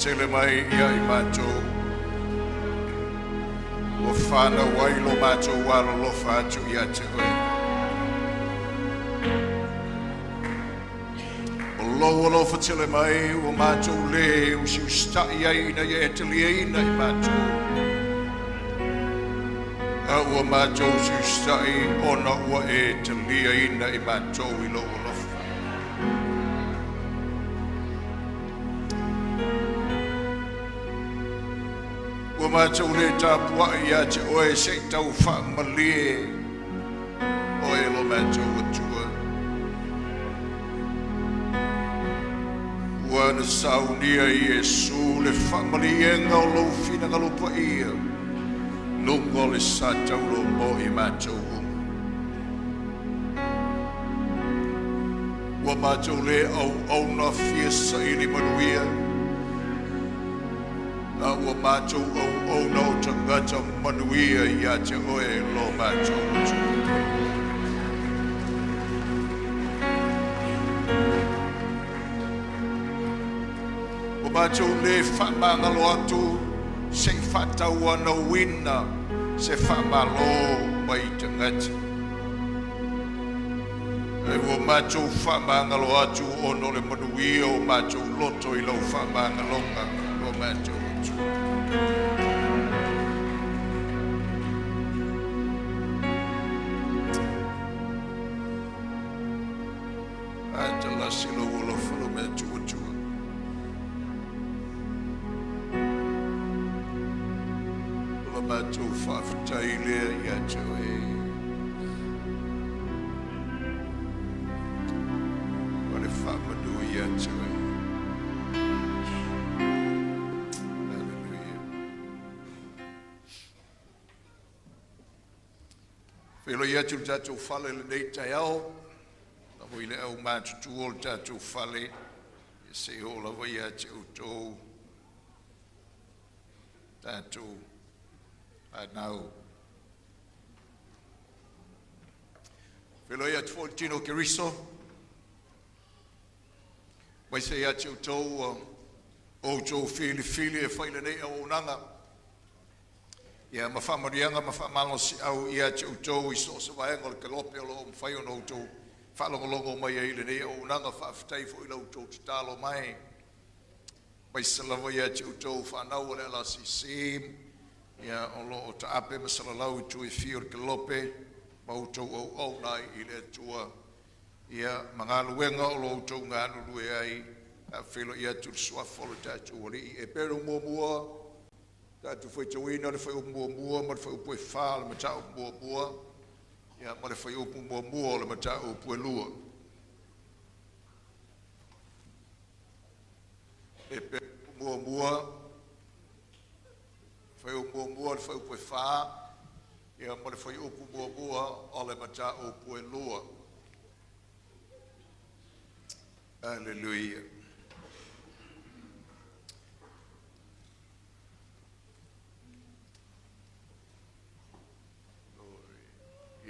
tele mai ia I mātou. O whāna wailo mātou wāro lo whātu ia te oe. O lo whatele mai o mātou le o si ustai aina ia e te liaina I mātou. A ua mātou si ustai ona ua e te liaina I mātou I lo lofa. Ua mātou le tāpua ia te oe se tau whaamalie o e lo mātou atua. Ua na saunia I Jesu le whaamalienga o lo whina ngalopa ia. Nungo le sātau lo mo I mātou Ua mātou le au na fiesa I li manuia. A ua mātou au na o tangata manuia ia te oe lo mātou atu. Ua mātou le whamangalo atu se whatau ana wina se whamalo mai tangata. E ua mātou whamangalo atu ono le manuia o mātou loto I lau whamangalonga o mātou. Atala silo ulo falo me tua. Ula matu whaftai lea ia tue. Wale whamadu ia tue. Pelo ia tu tatu fale le nei tai au, na voi le au mātutu o le tatu fale, e se o la voi ia te utou, tatu anau. Pelo ia tu tino keriso, mai se ia te utou, o tō fili e whaile nei au nanga, ia mawhamarianga mawhamalo si au ia te utou I so se waenga le kalope o lo mwhai o noutou whalongolongo mai e ile nei o unanga whaafitai fo I lautou te talo mai. Mai salawa ia te utou whanau o le ALCC ia o lo o ta ape masalalau tu I fio le kalope ma utou au nai I le tua ia mangaluenga o lo utou ngānu lue ai a whilo ia tu suafo le tatu o li e pero mua Tatu foi tawina le foi mua ma foi poi fa le mata mua ia ma le foi mua le mata poi lua e pe mua foi mua le foi poi fa ia ma le foi mua o le mata poi lua. Hallelujah.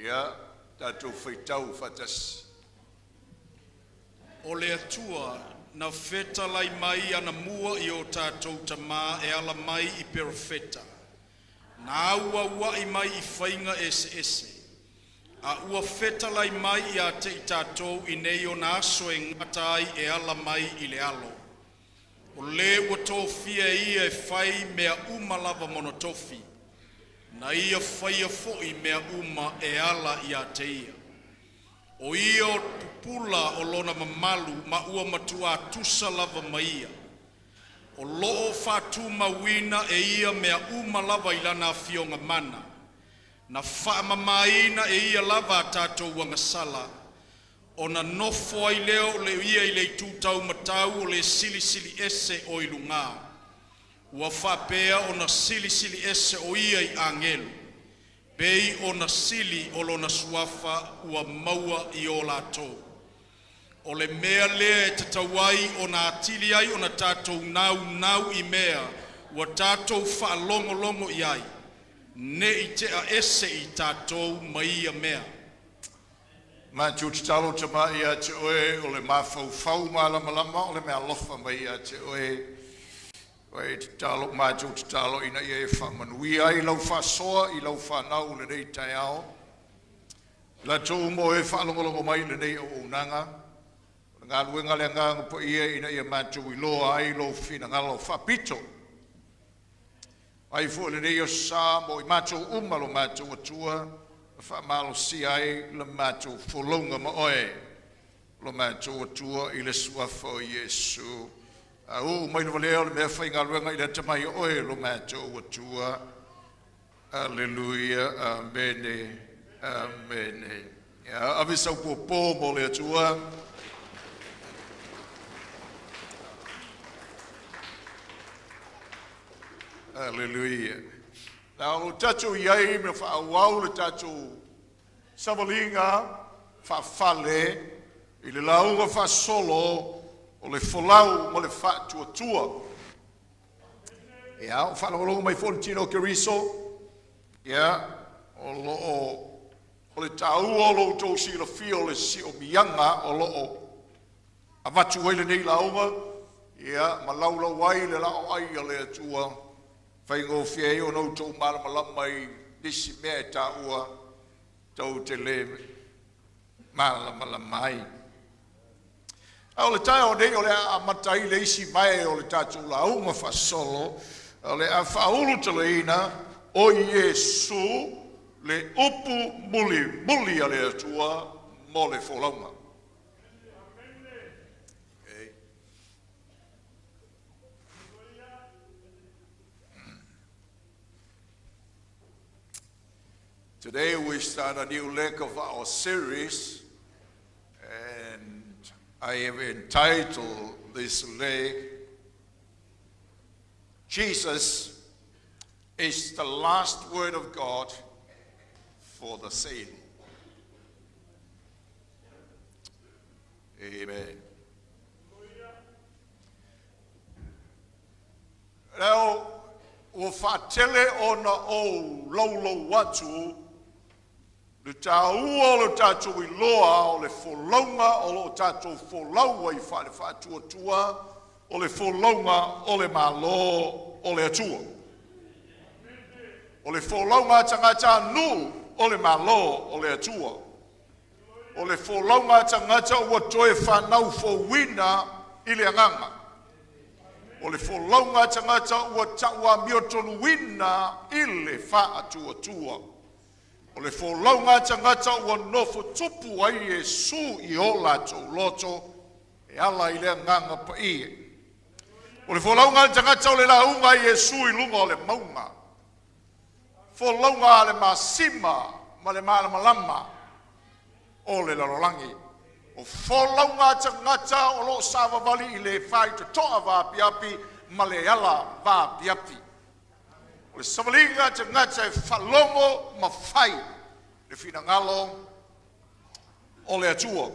Ia, tātou whaitau whatas. O le atua, na wheta lai mai ana mua I o tātou tamā e ala mai I perofeta. Nā ua I mai I whainga ese. A ua wheta lai mai I a te I tātou I nei o nā aso e ngatai e ala mai I le alo. O le ua tō fia ia e whai mea umalava monotofi. Na ia whaia fo'i mea uma e ala I a te ia. O ia o pupula o lona mamalu ma ua matua tusa lava maia. O loo whatu mawina e ia mea uma lava ilana fionga mana. Na whaamamaina e ia lava tātou wangasala. O na nofo ai leo le ia I le tūtau matau o le sili ese o ilunga. Ua whapea o na sili ese o ia I angelu. Pei o na sili o lona suafa ua maua I o lato. O le mea lea e tatawai o na atili ai o na tātou nau I mea. Ua tātou whaalongo I ai. Ne I te a ese I tātou maia mea. Mātou te talo te mai a te oe o le mawhau malama o le mea lofa mai a te oe. Wai te talo mātou te talo ina ia e whamanui ai lau whasoa I lau whanau le nei tai ao. La tō mo e whalongolongo mai le nei o unanga. Ngā luenga le nganga po ia ina ia mātou I loa ai lau whina ngalo whapito. Ai fo le nei o sa mo I mātou umalo mātou atua. Whamalo si ai le mātou wholonga ma oe. Lo mātou atua I le suafo Iesu. Au mai le valeo le mea whainga luenga I le tamai oe lo mātou atua. Alleluia, amene, amene. Ia, ave sau pō mo le atua. Alleluia. Nā o tatou iai me whaauau le tatou savalinga, whawhale, I le launga whasolo, o le folau mo le whatuatua. Ia, o whanau mai Fontino Keriso. Ia, o le tāua o lo tō sila fio le si o mianga o lo o avatu ai le nei launga. Ia, ma laulau ai le lao ai a le atua. Whaingo whiei o nau tō malamalama I nisi mea tāua tau te le malamalama ai. O le tae o nei o le amatai le isi mai o le tātou launga whasolo, o le a whaulu talaina o Iesu le upu muli a le atua mo le wholaunga. Okay. Today we start a new leg of our series, and I have entitled this leg, Jesus is the last word of God for the saint. Amen. Now, o whatele ona o laulau watu, le tāua o le tātou I loa o le wholaunga o le tātou wholaua I whare whatuatua o le wholaunga o le malo o le atua. O le wholaunga tangata nu o le malo o le atua. O le wholaunga tangata ua toe whanau whowina I le anganga. O le wholaunga tangata ua taua miotonu wina I le whaatuatua. O le wholaunga tangata ua nofo tupu ai Iesu I o lātou loto e ala I le nganga pa ie. O le wholaunga tangata o le launga Iesu I lunga o le maunga. Wholaunga le masima ma le malamalama o le larolangi. O wholaunga tangata o lo savavali I le whai to toa vāpiapi ma le ala vāpiapi. O le savalinga te ngata e whalongo ma whai le whinangalo o le atua.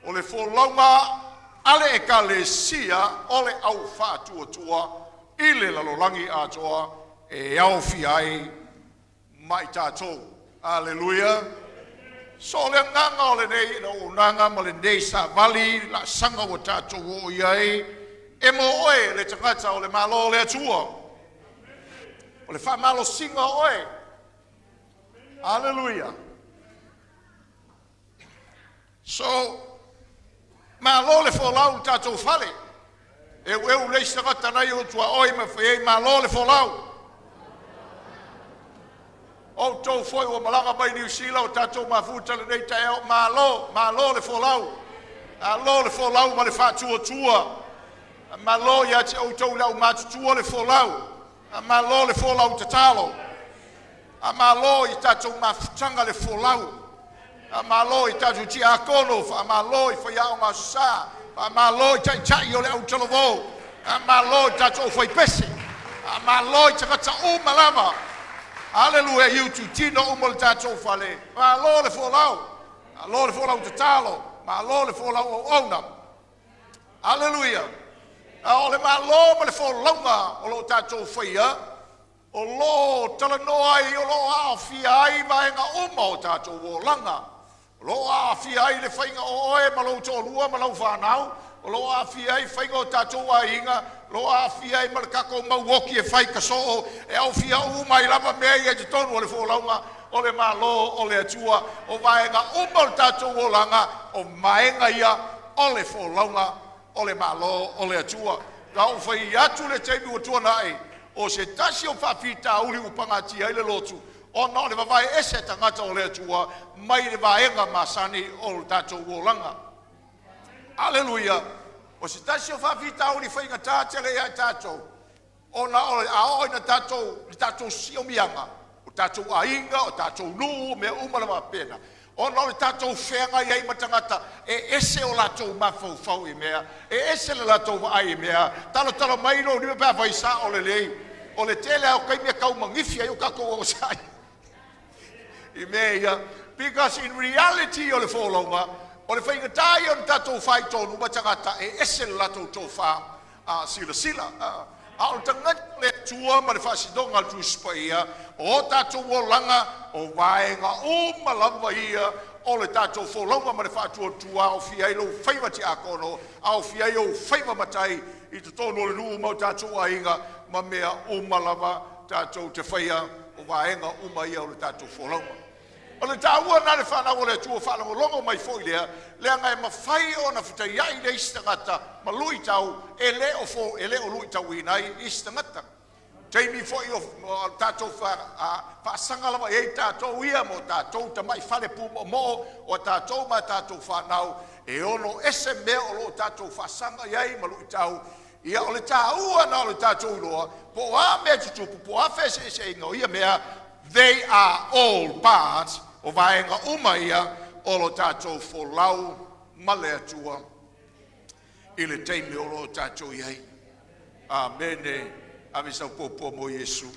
O le wholaunga ale e ka le sia o le au whātuatua I le lalolangi atoa e au fiai mai tātou. Alleluia. So le nganga o le nei na unanga ma le nei sa vali la sanga o tātou o iai e mo oe le tangata o le malo o le atua. O le whamalo singa oe. Hallelujah. So, malo le wholau tātou whale. E weu leis tangata nei o tua oe ma whai malo le wholau. O tō foi o malanga mai New Zealand o tātou mafuta le nei tae o malo le wholau. Malo le wholau ma le whātua. Malo ia te o tō lau mātutua le wholau. Malo le wholau te talo. Malo I tātou mafutanga le wholau. Malo I tātou ti akono. Malo I whaiao ngā sā. Malo I tai o le au talovo. Malo I tātou whai pesi. Malo I takata o malama. Hallelujah, you tu tino umol tātou whale. Malo le wholau. Malo le wholau te talo. Malo le wholau o ona. Hallelujah. O le malo ma le wholaunga o lo tātou whaia. O lo talanoa ai o lo awhia ai vaenga uma o tātou o langa. O lo awhia ai le whainga o oe ma lo tōlua ma lau whanau. o lo afia ai whainga o tātou a inga, lo afia ai marakako mauoki e whai kasoo, e au fia mai lava mea i e te tonu o le wholaunga, o le malo, o le atua, o vaenga uma o tātou o langa, o maenga ia, o le wholaunga, o le malo, o le atua. Rau whai atu le teimi o tuanai, o se tasi o whawhita uli upangati ai le lotu, o no le wawai ese tangata o le atua, mai le vaenga masani o le tātou o langa. Aleluia. O se tasi o whawhita uli whainga tātele ia tātou, o na o le ao ina tātou sio mianga, o tātou ainga, o tātou nuu, mea umalawa pena. O na o le tātou whenga iai matangata, e ese o lātou mawhau i mea, e ese le lātou ai i mea, talo maino ni me pēr vaisa o le lei, o le tele au kai mea kau mangifia i o kako o sai. I mea ia, because in reality o le wholaunga, o le whainga tai o le tātou whai tonu matangata, e ese le lātou tō wha sila. A o tangata le tua ma le whasidonga tu spaia, o tātou o langa, o vaenga o malawa ia, o le tātou wholaunga ma le whatua tua, o fia ilo whaimati a kono, o fia ilo whaimamatai, i te tono le nuu mau tātou a inga, ma mea o malawa tātou te whaia, o vaenga o mai ia o le tātou wholaunga. O le tāua nā le whanau o le tua whanau longo mai fwoi lea, lea ngai mawhai o na whita iai le istangata, ma lui tau, e le o lui tau inai istangata. Teimi fwoi o tātou whaasangalawa e tātou ia mo tātou ta mai whare puma mo o tātou ma tātou whanau, e ono ese mea o lo tātou whaasanga iai ma lui tau, ia o le tāua nā o le tātou loa, po a mea tutupu, po a whese se ingo ia mea, they are all parts o vaenga umaia o lo tātou wholau male atua i le teimi o lo tātou iai. Amene, ave sau popo mo Yesu.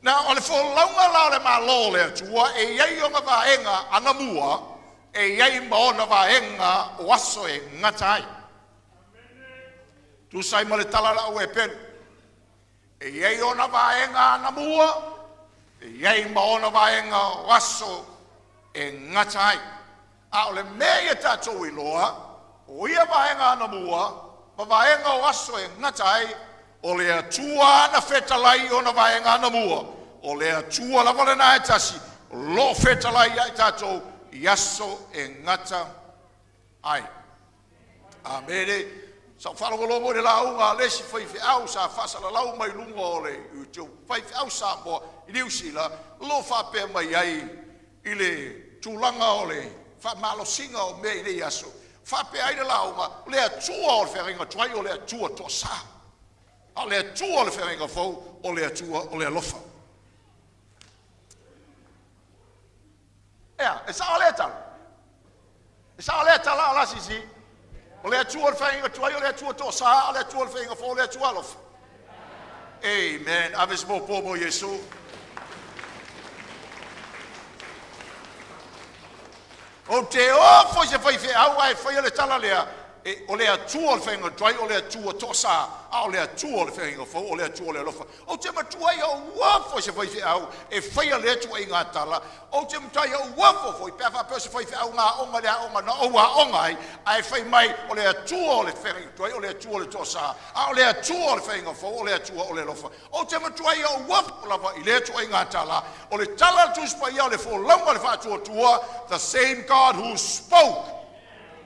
Na o le wholaunga la le malo le atua e iai o ngā vaenga anamua e iai maona vaenga o aso e ngatai. Tu sai ma le talala o e penu. E iei ona vaenga na mua, e iei ma ona vaenga o aso e ngatai. A o le mea tātou i loa, o ia vaenga na mua, ma vaenga o aso e ngatai, o le atua na whetalai ona vaenga na mua, o le atua la vale na e tasi, lo whetalai ai tātou i aso e ngata ai. Amene. Sa whalangolo mo le launga lesi whaiwhi au sa whasala lau mai lunga o le utiu. Whaiwhi au sa mo i niusila lo whapea mai ai i le tūlanga o le whamalo singa o mea i le aso. Whapea ai le launga le atua o le wharenga tuai o le atua to sa. A le atua o le wharenga fau o le atua o le alofa. Ea, e sa o le tala. E sa o le tala ala sisi. O le atua le whainga tuai, o le atua tō sā, o le atua le whainga fō, o le atua alofa. Amen. Aves mō pōmo Yesu. O te ofo se whaiwhi au ai whaia le tala lea, o le atua le whainga tuai, o le atua tō sā, a o le atua le whainga fō, o le atua le alofa. O te matuai o wafo se whaiwhi au, e whaia le atua i ngā tala, o te matuai o wafo fo, i pēr whapea se whaiwhi au ngā onga lea onga na oua onga ai, ai whai mai o le atua o le whainga tuai, o le atua le tō sā, a o le atua o le whainga fō, o le atua o le alofa. O te matuai o wafo lava i le atua i ngā tala, o le tala tuspa ia o le wholaunga le whātua tua, the same God who spoke.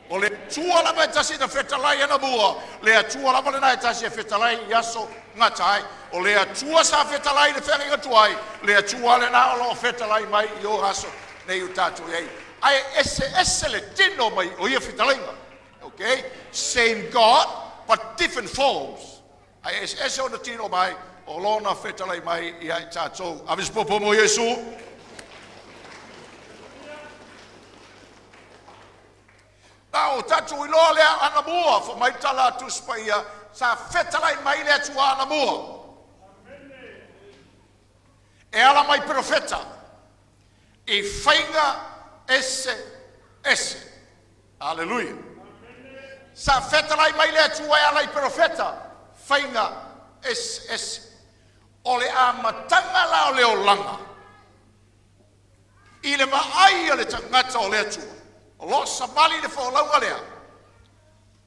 O le tua lava e tasi na whetalai ana mua, le atua lava le na e tasi e whetalai i aso ngatai, o le atua sa whetalai le whenga tuai, le atua le na o whetalai mai i o aso nei u tātou ei. Ai ese le tino mai o ia whetalainga, okay? Same God, but different forms. Ai ese o na tino mai, o lona whetalai mai i ai tātou. Avis popo mo Yesu. Nau tatu i loa lea ana mua, fo mai tala tu spaia, sa whetalai mai lea tua ana mua. E ala mai profeta, i whainga ese. Aleluia. Sa whetalai mai lea tua e ala i profeta, whainga ese. O le a matanga la o leo langa. I le maai o le tangata o le atua. O lo samali le whaolaunga lea.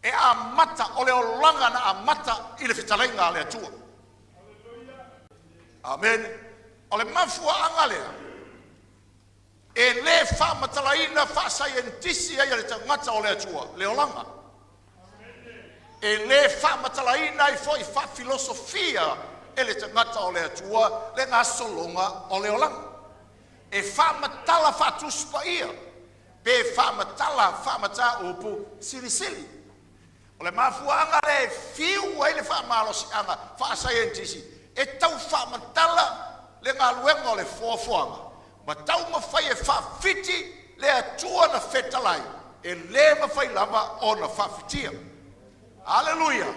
E a mata o le olanga na a mata I le whitalenga le atua. Amen. O le mafua anga lea. E le whamatalaina whaasaientisi ai le tangata o le atua. Le olanga. E le whamatalaina I fo I wha filosofia e le tangata o le atua. Le ngā solonga o le olanga. E whamatala whatuspa ia. Pe whamata upu sili. O le mafuanga le fiu ai le whamalosi anga whaasaientisi. E tau whamatala le ngā luenga o le fuafuanga. Ma tau mawhai e whawhiti le atua na whetalai. E le mawhai lava o na whawhitia. Hallelujah.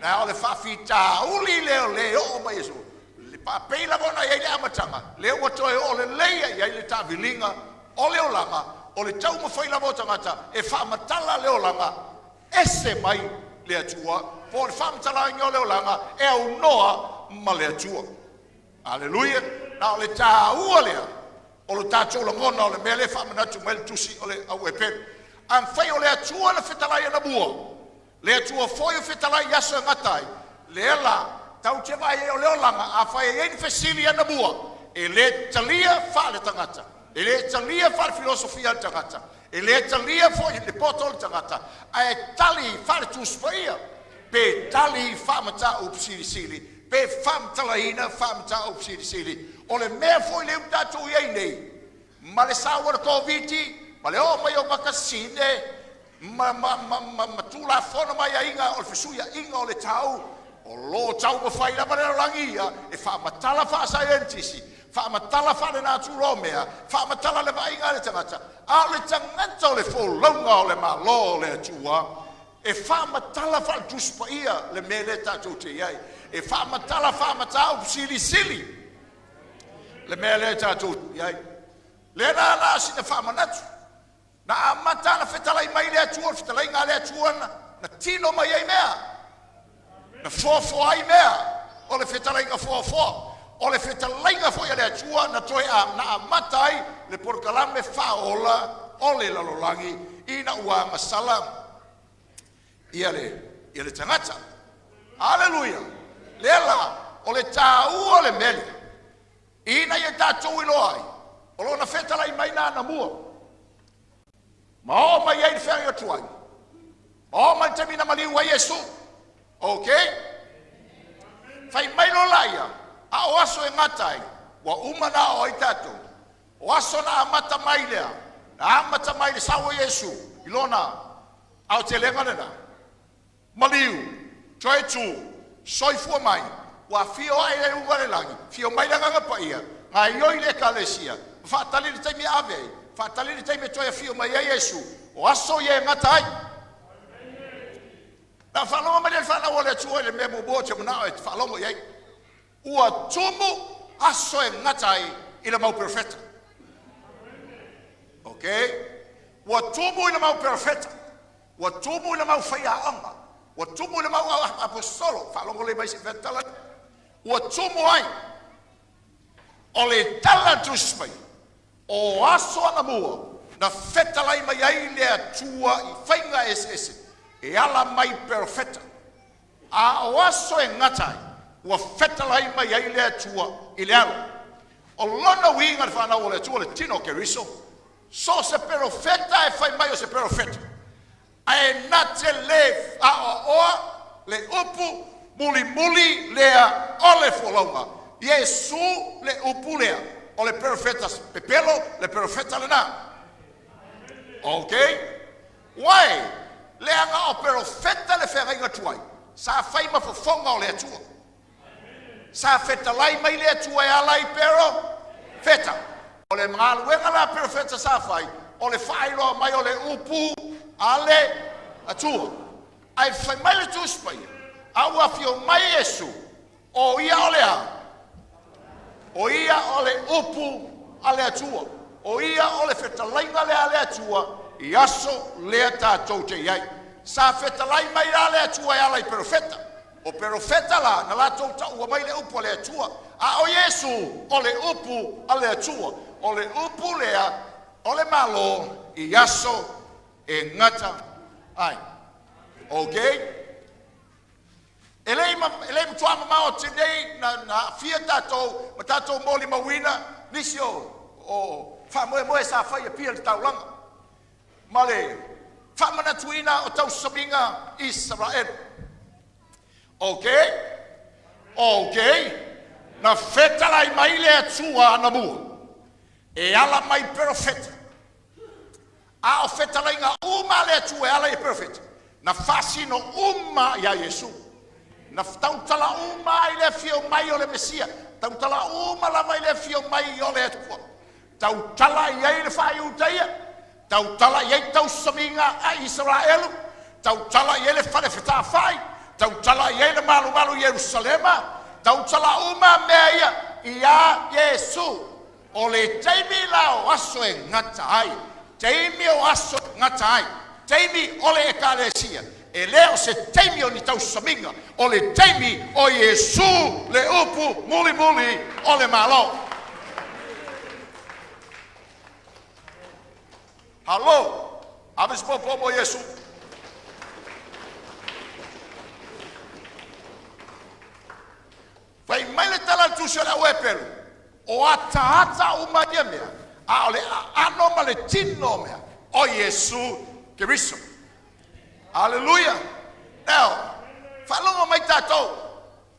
Na o le whawhita uli leo o mai Yesu. Le papeila bona iai le amatanga. Le watoe o le leia iai le tavilinga o le olanga. O le tau mawhai lava o tangata. E whamatala le olanga. Ese mai le atua. Po le whamatala ingo le olanga. E au noa ma le atua. Hallelujah. Na o le tāua lea. O le tātou la ngona o le mele whamanatu mele tusi o le au e pen. Am whai o le atua na whetalai ana bua. Le atua foi o whetalai yaso e ngatai. Le la tau te vai e o leolanga a whai e whesili ana bua. E le talia wha le tangata. E le talia wha le filosofia le tangata. E le talia foi le poto le tangata. A e tali wha le tuspaia. Pe tali wha mata o psili. Pe wha mtalaina wha mata o psili. O le mea foi le utatu iei nei. Ma le sawa le koviti. Ma le o mai o makasine. Ma tula fona mai a inga. O le fesuia inga o le tau. O lo tau ma whai na mareo langia. E wha matala wha scientisi. Wha matala wha le nātu romea. Wha matala le vainga le tangata. A le tangata o le wholaunga o le malo o le atua. E wha matala wha tuspa ia le mele tātou te iai. E wha matala wha matau sili. Le mea le tātou iai. Le nā la sina whamanatu. Na amata na whetalai mai le atua, whetalai ngā le atua na tino mai ai mea. Na fōfō ai mea. O le whetalai ngā fōfō. O le whetalai ngā fōia le atua na toi na amata ai le porkalame whaola o le lalolangi I na uanga salam. Ia le tangata. Hallelujah. Le la o le tāua le mele. Ina ia tātou ilo ai. O lo na whetalai mai nā mua. Ma o mai ai whai o tuai. O mai te mina maliu a Yesu. Okay? Whai mai lo laia. A o aso e ngatai. Wa umana o i tātou. O aso na amata mai lea. Na amata mai le sawa Yesu. Ilona. Au te lenga nena. Maliu. Toi tu. Soifua mai. Wa fio ai le ungare langi. Fio mai langa ngapa ia. Nga ioi le kalesia. Whaatali le taimi avei. Whaatali le taimi toia fio mai a Yesu. O aso ye ngatai. Na whalonga mai le whanau le tua le memo bo te manao e whalonga iei. Ua tumu aso e ngatai I le mau perfeta. Okay? Ua tumu I le mau perfeta. Ua tumu I le mau whaiaanga. Ua tumu I le mau apostolo. Whalonga le mai se whetala. Ua tumu ai. O le tala tuspai. O aso ana mua. Na whetalai mai ai le atua I whainga ese. E ala mai perfeta. A o aso e ngatai. Ua whetalai mai ai le atua I le alo. O lona winga le whanau o le atua le tino ke riso. So se perfeta e whai mai o se perfeta. A e nate le a oa le upu muli lea o le wholaunga. Yesu le upu lea. O le perfeta pepelo le perfeta le na. Okay? Wai? Le anga o perfeta le whenga tuai. Sa whai mawhafonga o le atua. Sa whetalai mai le atua e alai pero feta. O le mga luenga la perfeta sa whai. O le whairo mai o le upu ale atua. Ai whai mai le tuspai. Aua fio mai Yesu. O ia o le a. O ia o le upu ale atua. O ia o le whetalainga le ale atua. I aso lea tātou te iai. Sa whetalai mai ale atua e alai perfeta. O profeta la na la tau tau mai le upu le atua. A o Yesu o le upu a le atua. O le upu lea o le malo I aso e ngata ai. Okay? Elei mtua mama today na fia tatou ma tatou moli mawina nisio o fa mo sa fa ia pia taulanga. Male fa mana tuina o tau sabinga Israel. Okay? Okay. Na feta lai mai le atua na mua. E ala mai perfect. A o feta lai nga uma le atua e ala e perfect. Na fasino uma ya Yesu. Na tautala uma I le fio mai o le Mesia. Tautala uma la mai le fio mai o le atua. Tautala iai le fai utaia. Tautala iai tau saminga a Israelu. Tautala iai le fale feta fai. Tautala iai le malu malu Yerusalema. Tautala uma mea ia Yesu. O le teimi lao aso e ngata ai. Teimi o aso ngata ai. Teimi o le ekalesia. E leo se teimi o ni tau saminga. O le teimi o Yesu le upu muli muli o le malo. Halo. Abis popo mo Yesu. Vai mai le tala tu se la wepelu. O ata uma mea. A ole anoma le tino mea. O Yesu Keriso. Hallelujah. Now, falongo mai tatou.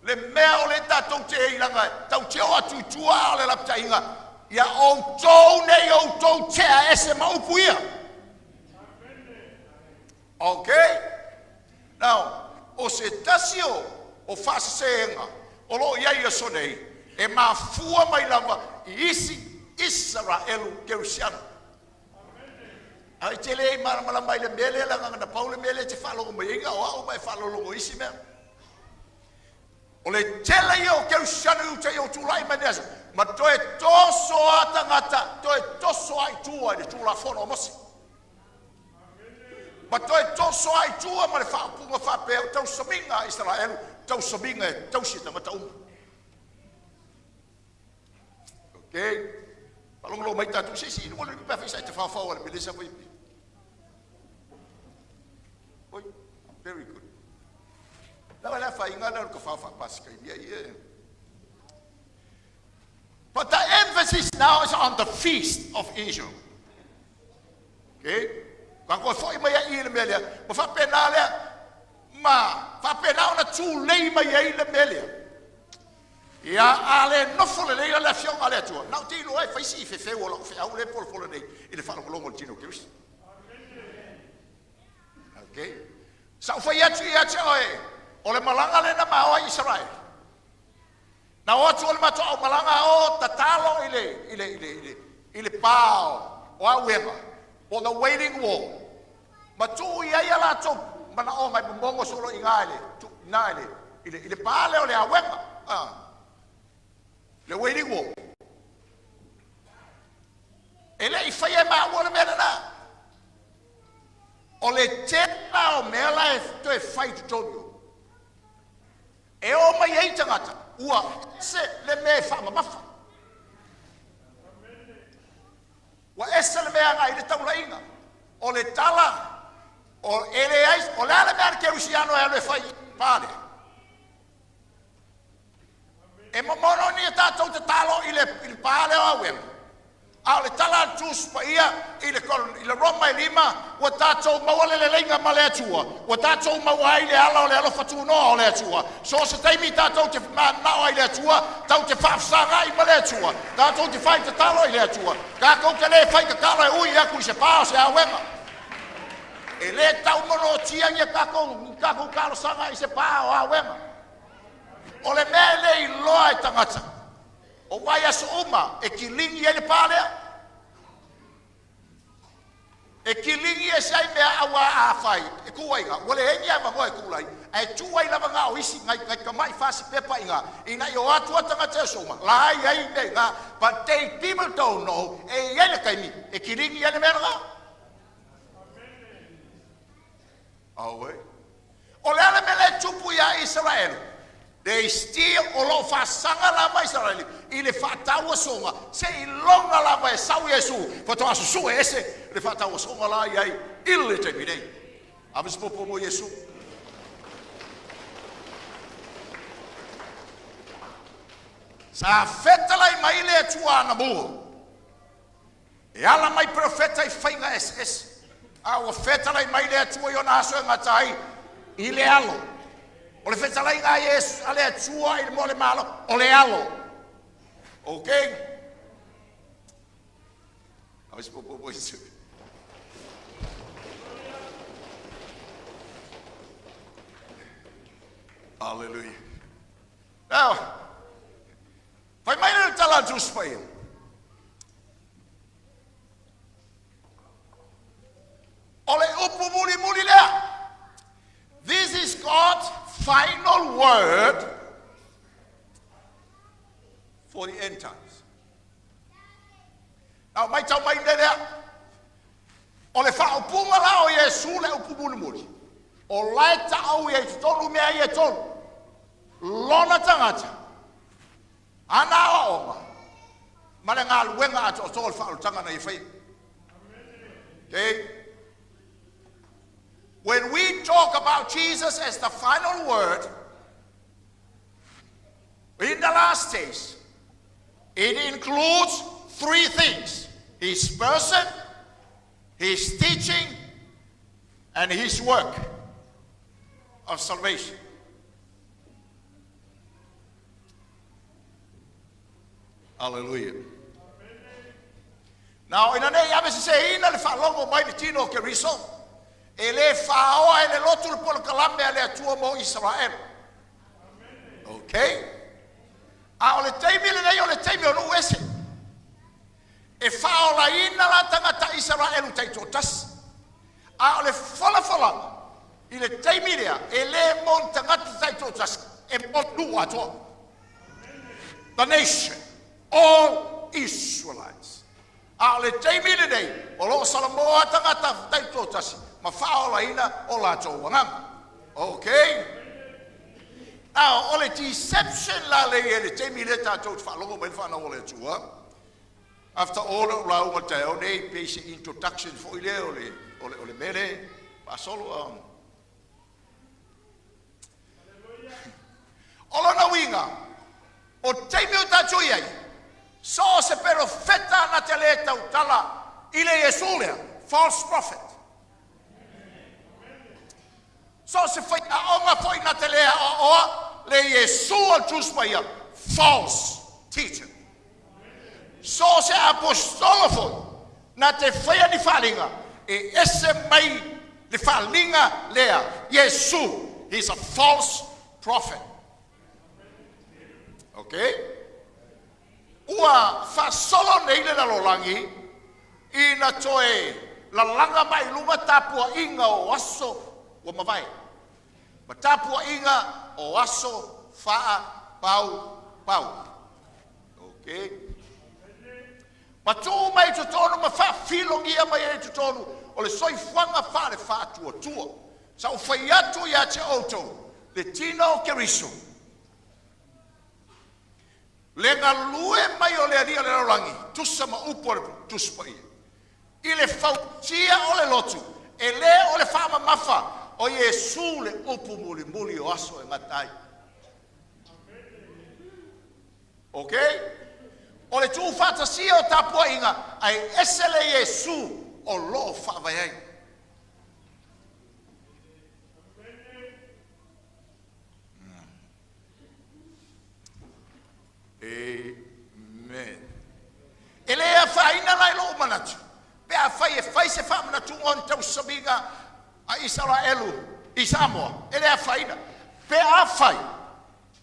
Le mea o le tatou te ilanga. Tau te o atu tua o le laptainga. Ia o tou nei o tou tea ese maupuia. Okay? Now, o se tasio o faseenga. O lo ia so nei. E mafua mai lava I isi Israelu Kerusiana. Ai te le mala mai le mele la ngana Paul mele te falo mo inga o mai falo lo isi me. O le tele yo Kerusiana u te yo tu lai manes. Ma toe toso ata ngata, toe toso ai tua le tu la fono mosi. Ma toe toso ai tua ma le fa punga fa pe tau sominga Israelu, tau sominga tau sita mata Okay? Palong lo mai tatu sisi, no le pa fisa te fa fa o le beleza foi. Oi, very good. La fa inga na ko fa pas kai ia. But the emphasis now is on the feast of Israel. Okay? Quand on fait mai ia le melia, mo fa penale ma fa penale na tu lei mai ia le melia. Ia ale no fole le la fion ale tu. Na ti lo fai si fe o lo fe au le pol fole nei. Ele fala con lo tino Cristo. Okay? Sa fa ia oi. O le malanga le na ma o Israel. Na o tu le mato o malanga o tatalo ile pao o awema. O the waiting wall. Ma tu ia la tu mana o mai bongo solo ingale. Tu nale ile pale o le awema. Le waiting wall. Ele I fai ma wala mena na. O le tena o mela to e fai to tonio. E o mai ai tangata. Ua se le me fa ma mafa. Wa ese le me anga I le taula inga. O le tala o ele ai o la le mer Kerusiano e le fai pale. E momono ni tatou te talo ile pale o awem. A le tala tus pa ia ile Roma I lima o tatou mawale le lenga male atua. O tatou mawai le ala o le alo fatu no o le atua. So se taimi tatou te na o ile atua, tau te fafsanga I male atua. Tatou te fai te talo ile atua. Ka kou te le fai te talo e ui aku I se pao se awema. E le tau mono tia ni ka kou kalo sanga I se pao awema. O le mele I loa I tangata. O wai aso uma e kilingi e le palea. E kilingi e sai mea awa a fai. E kuwaiga. Wale hengi a mangoa e kulai. E tuwai lava ngā o isi ngai kamai fasi pepa inga. Ina I o atua tangata e soma. La ai ai ne ngā. But they people don't know. E ele kaimi. E kilingi e le mea ngā. Awe. O le ale mele tupu ia Israel. They still olo fasanga lava Israel. Ile fatawa songa. Se ilonga lava e sau Yesu. Fato asu su ese. Le fatawa songa la iai. Ile te bidei. Avis popo mo Yesu. Sa feta lai maile e tua na mua. E ala mai profeta I whainga SS. Awa feta lai maile e tua I ona aso e ngatai. Ile alo. O le feta lai ngā Yesu, ale atua I le mole malo, o le alo. Okay? Awas popo Yesu. Hallelujah. Now, vai mai le tala jus pa ia. O le upu muli lea. This is God's final word for the end times. Now, mai tau mai lea. O le whaupunga la o Yesu le upu muli. O lai tau I e tonu mea I e tonu. Lona tangata. Ana o male ngā luenga ato o tōl whaarutanga na I whai. Okay? When we talk about Jesus as the final word, in the last days, it includes three things. His person, His teaching, and His work of salvation. Hallelujah. Now, in a name, I say, in the Falongo by the Tino Keriso, ele Fao, ele Lotul Polkalambe, ele Tuomo Israel. Okay? I will tell you, I will tell you, no, West. E Fao la ina la tangata Israel Taitotas. I will follow. Il est timide, ele montangata Taitotas, e Montu ato. The nation. All Israelites. Ale teimi today, o lo Salamoa tangata taitotasi, ma faola ina o la tauanga. Okay? Now, ole deception la le ele teimi le tatot falongo men fana ole tua. After all la o te o nei basic introduction for ile ole mere pasolo Ola na winga. O teimi o tatoiai. So se profeta na teleta utala ile Yesulia, false prophet. So se foi a onga foi na telea o le Yesua tuspaia, false teacher. So se apostolo foi na te feia ni falinga e esse mai ni falinga lea Yesu, he's a false prophet. Okay? Ua fa solo nei le lolangi ina toe la langa mai lunga tapua inga o aso o mavai. Ma tapua inga o aso faa pau. Okay? Ma tu mai tutonu ma fa filongia mai e tutonu o le soifuanga fa le fa tua. Sa o fai atu ia te auto le tino keriso. Le galue mai o le aria le rangi, tusa ma upor tuspai. Ile fautia o le lotu, e le o le fama mafa, o Yesu le upu muli o aso e matai. Okay? O le tu fata si o tapua inga, ai ese le Yesu o lo whawaiai. Amen. Elea faina lai lo manatu. Pe a fai se fa manatu on tau sabinga a Israelu, Isamoa. Elea faina. Pe a fai.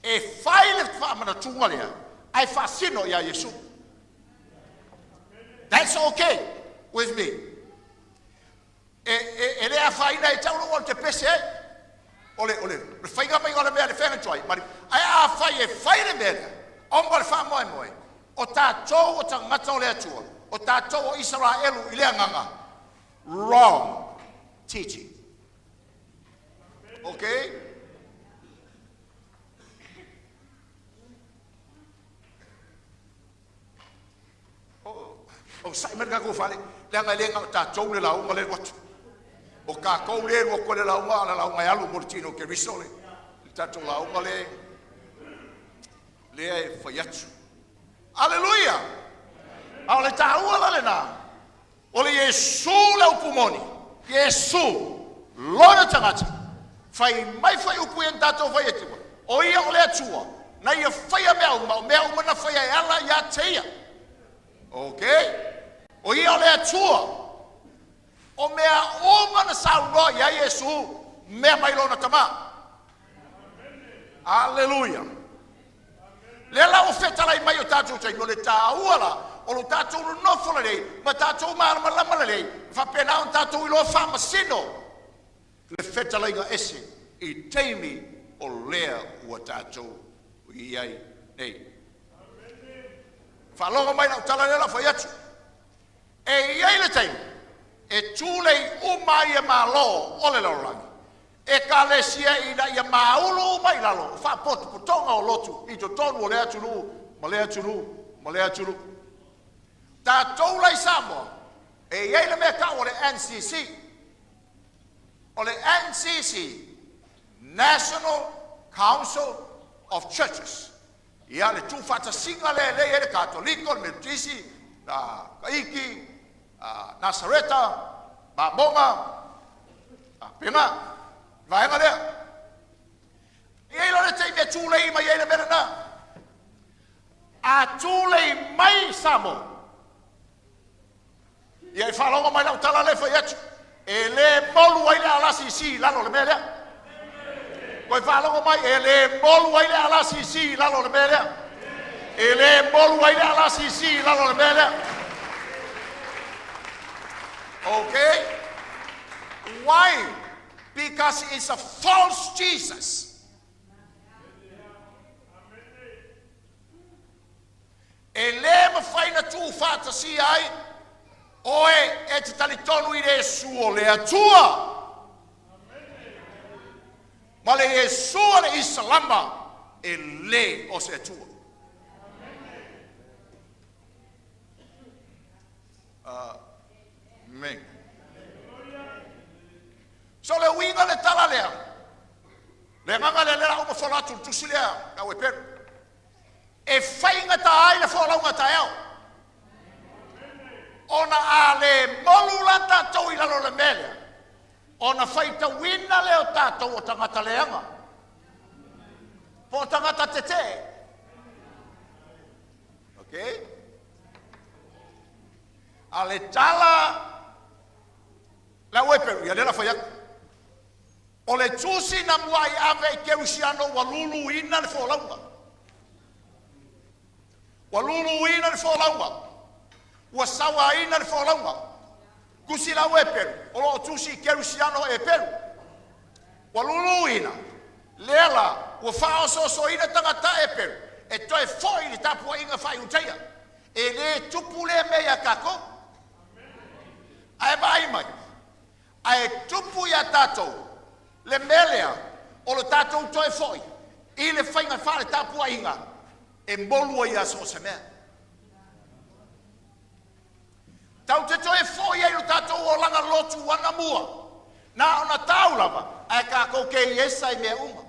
E fai le fa manatu ngalia. Ai fascino ya Yesu. That's okay with me. Elea faina e tau lo te pese. Ole. Fainga mai ole mea le fenga toi. Mari ai a fai e fai le mea. Ombal fa moi. O tātou o tangata o le atua. O tātou o Israelu i lea nganga. Wrong teaching. Okay? O sai man ka ko fale la nga le nga ta chou le la o le wat o ka ko le o ko le la o nga alu mortino ke risole ta chou la o le le fa yatsu aleluia ale ta o la le na o le Yesu le upumoni Yesu lona tangata fai mai fai upu en tato fai etua o ia o le atua na ia fai a mea uma na fai a ala ia teia okay o ia o le atua o mea oma na saunoa ia Yesu mea mai lona tama aleluia le la o fetalai mai o tatou tai no le tāuala o lo tatou nofo le lei ma tatou malama le lei fa pena on tatou ilo fa masino le fetalai ga ese i teimi o lea ua tatou i ai nei fa longa mai na tala le la fa yatu e iai le teimi e tūlei umai e malo o le laurangi e ka le sia i na ia maulu mai lalo fa potu putonga o lotu i to tonu o lea tunu ma lea tunu tātou lai Samoa e iai le mea ka o le NCC o le NCC National Council of Churches ia le tūwhata singa le e le Katoliko le Metodisi na Kaiki Nasareta Mamonga Penga vaenga lea iai lo le teimea tūlei mai iai le mera na a tūlei mai Samoa ia i whalonga mai lau tala le whai atu e le molu ai le ALCC lalo le mea lea koe whalonga mai e le molu ai le ALCC lalo le mea lea e le molu ai le ALCC lalo le mea lea okay why because it's a false Jesus e le mawhaina tū whata si ai oe e te talitonu i le suo le atua ma le Yesu le Isalama e le o se atua amen so le winga le tala lea le nganga le lea uma whalatu tusi lea ka we peru e whainga ta ai le whalaunga ta eo ona a le molu la tātou i lalo le mele ona whaita wina leo tātou o tangata leanga po tangata tete okay a le tala la weperu ia lela whaiak o le tusi na muai ave i keusiano walulu ina le whalaunga walulu ina le whalaunga ua sawa ina le whalaunga kusi lau e peru o lo tusi kerusiano e peru walulu ina lela ua whaososo ina tangata e peru e toi foi ni tapua inga whai uteia e le tupu le mea kako ae vai mai ae tupu ia tātou le melea o lo tātou toi foi i le whainga whare tapua inga e molua ia so se mea tau te toe foi ai lo tātou o langa lotu wana mua. Nā ona tau lava, ai ka kou ke iesa i mea uma.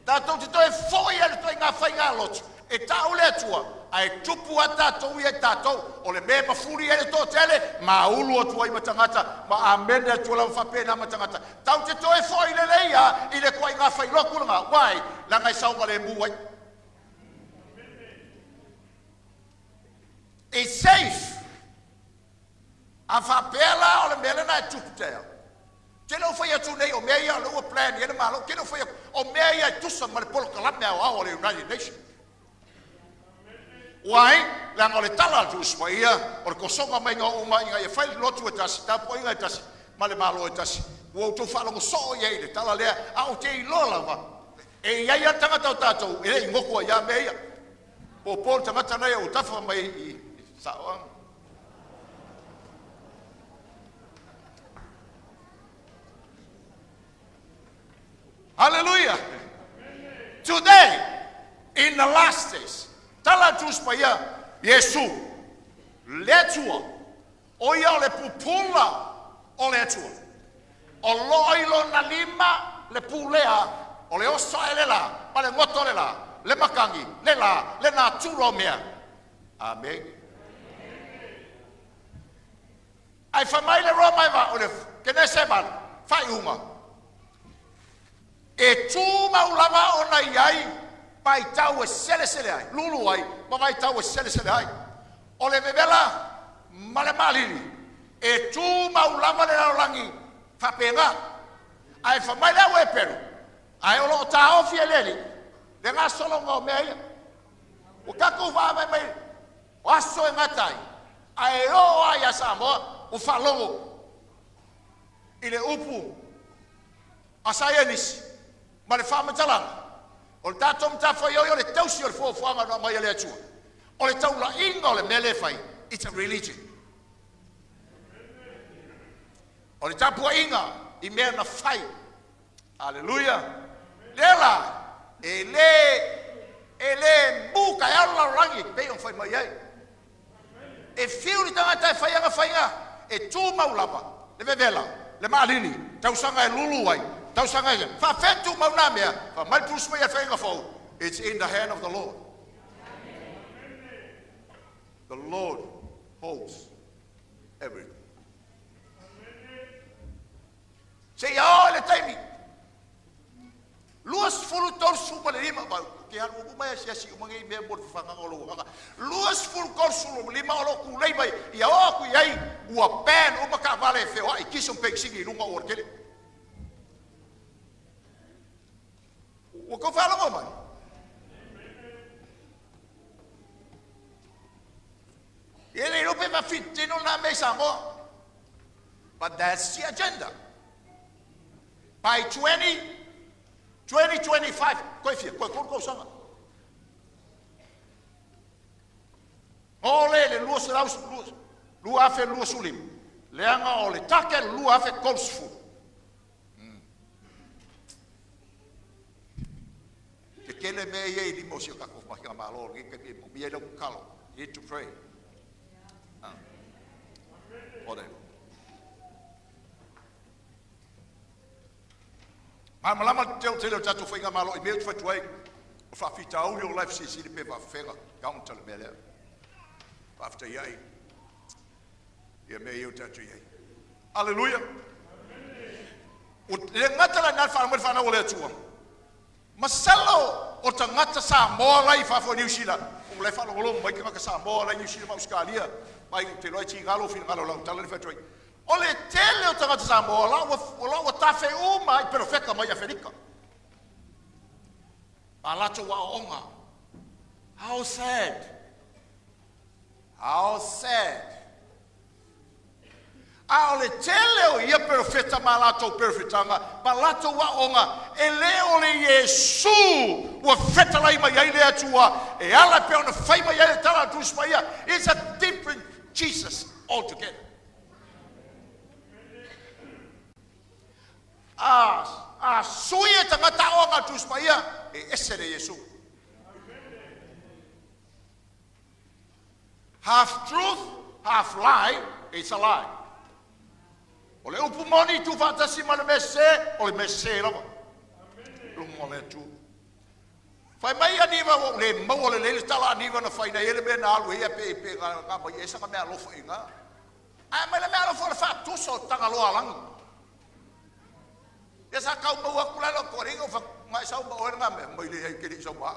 Tātou te toe foi ai lo toi ngā whai ngā lotu. E tau le atua, ai tupu a tātou i e tātou, o le mea mafuri e le tō tele, ma ulu atua i matangata, ma amene atua lau whapena matangata. Tau te toe foi le leia, i le kuai ngā whai loku nga, wai, langa i saunga le muai. It's safe. A whapela o le mele na e tuputea. Tēnau whai atu nei o mea ia lua plan i ene malo, tēnau whai o mea ia tusa ma le polo kalame au au o le United Nations. Wai, langa o le tala atu uspa ia, o le kosonga mai ngā uma inga ia whai lotu e tasi, tapu inga e tasi, ma le malo e tasi. Ua utu whalongo so iei le tala lea, au te i lola wa. E ia ia tangata o tātou, e i ngokua ia mea ia. Po polo tangata nei o tafa mai i saoanga. last days. Tala tus pa ia Yesu. Le atua. O ia o le pupula o le atua. O loilo na lima le pulea. O le oso e le la. Pa le ngoto le la. Le makangi. Le la. Le na turo mea. Amen. Ai whamai le roa mai wa o le kene se man. Whai unga. E tū maulanga o na iai. Pai tau e sele sele ai. Lulu ai. Ma vai tau e sele sele ai. O le vevela. Male malili. E tū maulanga le laulangi. Whapenga. Ai whamai le au e peru. Ai o lo ta ofi e leli. Le ngā solonga o mea ia. O kako wha mai mai. O aso e ngatai. Ai o ai a Samoa. O whalongo. I le upu. Asai enisi. Ma le whamatalanga. O le tātou mtawhai o le tausi o le fōwhanga no mai le atua. O le taula inga o le mele whai. It's a religion. O le tapua inga I mea na whai. Hallelujah. Lela. E le buka e ala rangi. Pei on whai mai ai. E whiu ni tangata e whaianga whainga. E tū maulapa. Le vevela. Le maalini. Tausanga e lulu ai. Tausanga e. Whawhetu mauna mea. Whamaitus mea whainga whau. It's in the hand of the Lord. The Lord holds everything. Se ia le taimi. Luas fulu tol supa le lima ba ke haru mai sia si umangi me bot fanga ngolo nga. Luas fulu kol sulu lima olo ku lei mai ia o ku ai ua pen o maka vale fe o I kiso pe singi lunga o kele. O ko fala mo mai. Ele no pe va fittino na mesa mo. But that's the agenda. By 2025, ko sanga. Ole le luas laus luas. Lu afe luas ulim. Leanga ole take lu afe kolsfu. Ke kele me ye di mo ka ko ma malo ke mo ye do kalo. You need to pray. Ore. Malama tell tatu whainga malo I mea tuatu ai o whawhita auri o life CC ni pe whawhenga kaunta le mea lea. Whawhita iai. Ia mea iu tatu iai. Hallelujah. O le ngatala nal whanamere whana o lea tua. Masalo o ta ngata Samoa lai whawho New Zealand. O le whanamolongo mai ka Samoa lai New Zealand ma Australia. Mai te loi ti ngalo fina ngalo lau tala le whatu ai. O le tele o tangata Samoa la o tafe uma I perfeka mai Afrika. Alato wa onga. How sad. How sad. A o le tele o ia perfeta malato perfetanga. Malato wa onga. E le o le Yesu. Wa feta lai mai ai le atua. E ala pe ona fai mai ai le tala tus mai ia. It's a different Jesus altogether. A suia tangata o nga tus pa ia e ese de Yesu. Half truth, half lie, it's a lie. O le upumoni tu fantasi ma le messe, o le messe lava. Lumo le tu. Fai mai aniva o le mau le tala aniva na fai na ele be na alu ia pe nga ba esa ka me alofa inga. Ai mai le me alofa fa tu so tanga lo alang. Ya sa kau mau aku lalu koreng o mai sau ba orang ngam mai le ke di sau ba.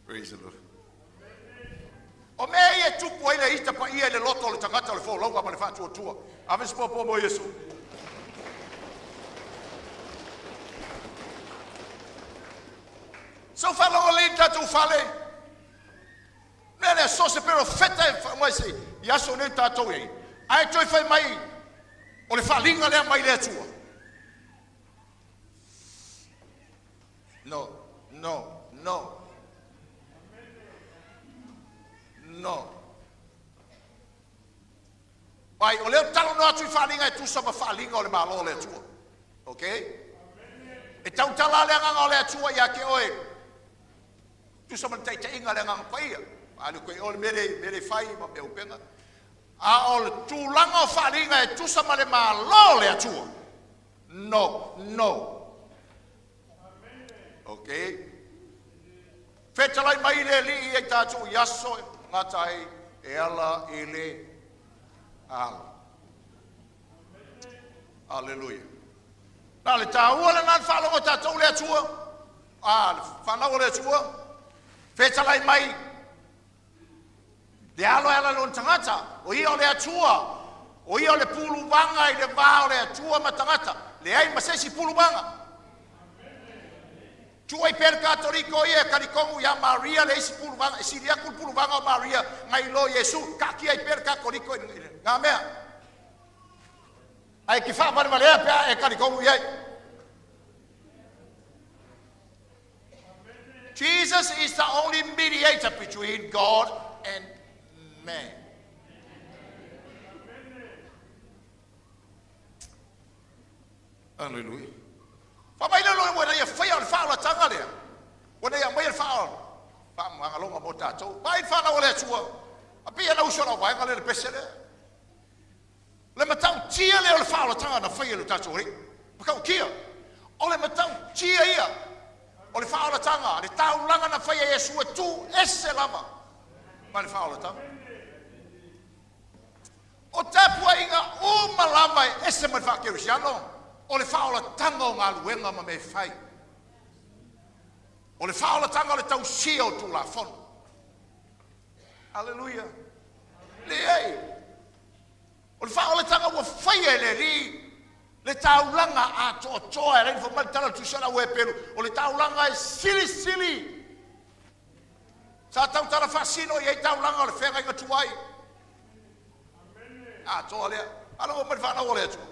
Praise the Lord. O me ia tupu ai le ita pa ia le loto le tangata le fo longa ma le fa tua. Aves po mo Yesu. So falo o le tatu fale. Nele so se pero feta mai se ia so ne tatu ai. Ai toi fai mai o le falinga le mai le tua. No. Pai, o leo talo no atu I whalinga e tusa ma whalinga o le malo le atua. Okay? E tau tala le anga o le atua ia ke oe. Tusa ma taita inga le anga paia. Anu koe o le mere whai ma me upenga. A o le tūlanga o whalinga e tusa ma le malo le atua. No. Okay? Whetalai mai le li e tātou yaso ngatai e ala e le ala. Alleluia. Nā le tāua le nān whalongo tātou le atua. Le whanau le atua. Whetalai mai. Le alo ala lon tangata. O ia o le atua. O ia o le pulu wanga I le vā o le atua ma tangata. Le ai masesi pulu wanga. Tua I per katoriko ia karikongu ia Maria le isi pulu wanga. Isi lia kul pulu wanga o Maria. Ngai lo Yesu. Kaki ai per katoriko. Ngā mea. Ai ki whaapare malea pia e karikongu iai. Jesus is the only mediator between God and man. Hallelujah. Whamaina loe wena ia whaia o le whaola tanga lea. Wena ia mai le whaola. Whamanga longa mo tātou. Mai whana o le atua. A pia na usora o vaenga le pese lea. Le matau tia lea o le whaola tanga na whaia le tātou ri. Makau kia. O le matau tia ia. O le whaola tanga. Le tau langa na whaia Yesu e tu ese lama. Mai le whaola tanga. O tapua inga o malama e ese mai whakerisiano. O le whaola tanga o ngā luenga ma me whai. O le whaola tanga o le tau sia o tū la whonu. Alleluia. Le ei. O le whaola tanga ua whai e le ri. Le taulanga a toa e reini whamari tala tusana ue peru. O le taulanga e sili. Sa tau tala whasino i ei taulanga o le whenga inga tuai. A toa lea. Ala o mari whana o lea tua.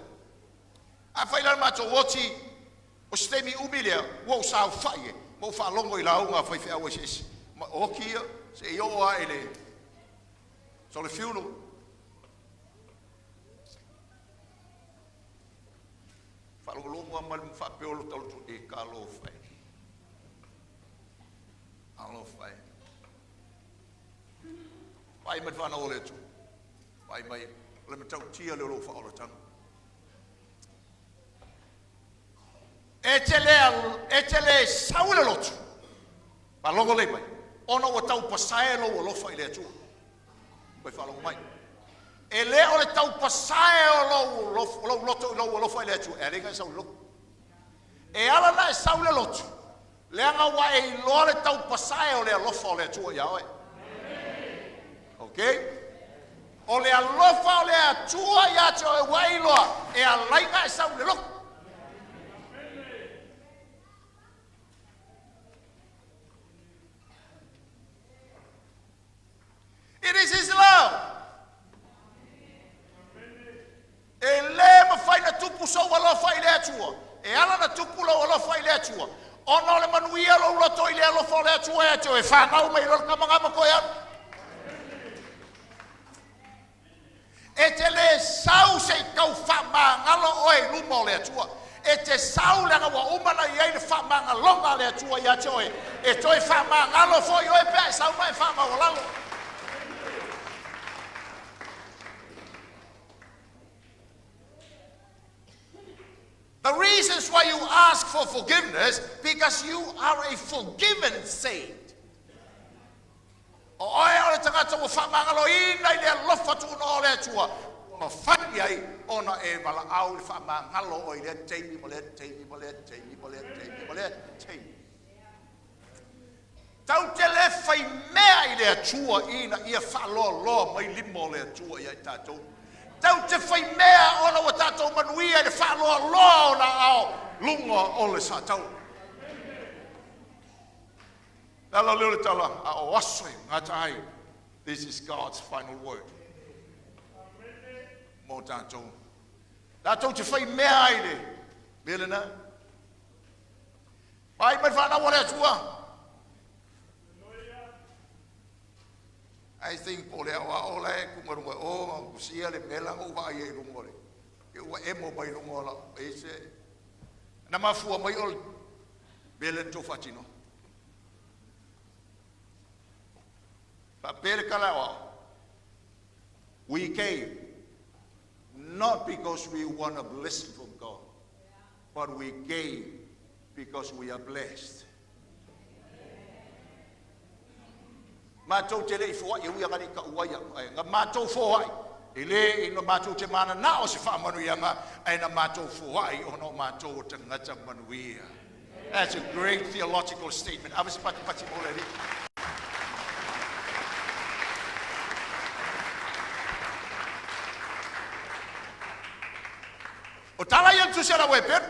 A whailana mato woti o stemi umilea wau sao whaie. Mo whalongo I launga whai whea ua sisi. Ma o kia se I oa e le. So le funeral. Whalongo mali mwhapeolo talutu e ka lo whai. A lo whai. Whai mati whana o le tu. Whai mai. Le matau tia le lo whaola tanga. E te le saule lotu. Pa longo le mai. Ono o tau pasae lo o lofa I le atua. Koe whalongo mai. E le o le tau pasae o lo loto I lo o lofa I le atua. E ringa I saule lotu. E ala na e saule lotu. Le anga wa e lo le tau pasae o le alofa o le atua ia oe. Okay? O le alofa o le atua ia te o e wailoa. E a lainga e saule lotu. It is His love. E le ma fai na tupu so walo fai le atua. E ala na tupu lo walo fai le atua. Ono le manuia lo loto I le alo fo le atua e te o e whanau mai lo kamangama koe anu. E te le sau se kau whamangalo oe lumo le atua. E te sau langa wa umana I ei le whamangalonga le atua ia te oe. E toi whamangalo fo I oe pia e sau mai whamawalalo. The reasons why you ask for forgiveness, because you are a forgiven saint. O oe o le tangata wa whamangalo ina I le lofa tu no le atua. Ma whani ai ona e wala au le whamangalo o I le teimi mo le teimi. Tau te le whai mea I le atua ina ia whaloa mai limo le atua ia I tātou. Tau te whai mea ona wa tātou manuia le whaloa loa o na ao lunga o le sātau. Tala leo le tala a o asoi ngata ai. This is God's final word. Mo tātou. Tātou te whai mea ai le. Mele na. Pai mai whanau o le atua. I think po le awa o le kumarunga o kusia le melang o wa ye lungole. Ke wa emo bai lungola ese. Na mafua mai ol belen to fatino. Pa per kalawa. We came not because we want a blessing from God, but we came because we are blessed. Matou te le fo ia ia ngani ka uaya nga matou fo ai ele ino matou te mana na o se fa manu ia nga ai na matou fo ai ono matou te ngata manuia. That's a great theological statement. Avasi pati already. O tala ia tu sera weper.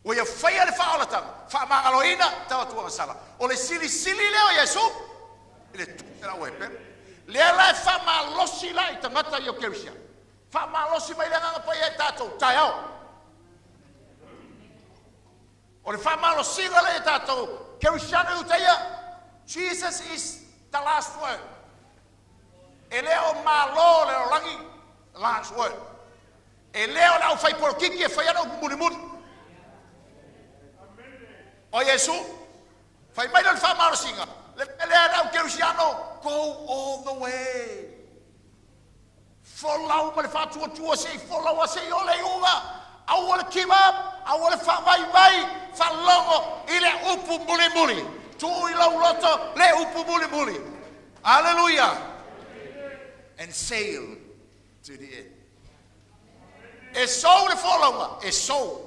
O ia faia le fa ola tanga. Fa mangaloina tawa tua sala. O le sili leo Yesu. Ele era weper. Le la fa malosi la i tangata yo keusia. Fa malosi mai le nga pa ia tatou taiao. O le fa malosi la le tatou keusia no taia. Jesus is the last word. Ele o malo le rangi last word. E leo na fai por kiki e fai ana muni. O Yesu, fai mai non fa malosinga. Le na keusiano go all the way. Follow ma le fa tua sei follow sei o le unga. I want to keep up. I want to fa vai fa longo ile upu muli. Tu ilo loto le upu muli. Hallelujah. And sail to the end. E sou le folonga, e sou.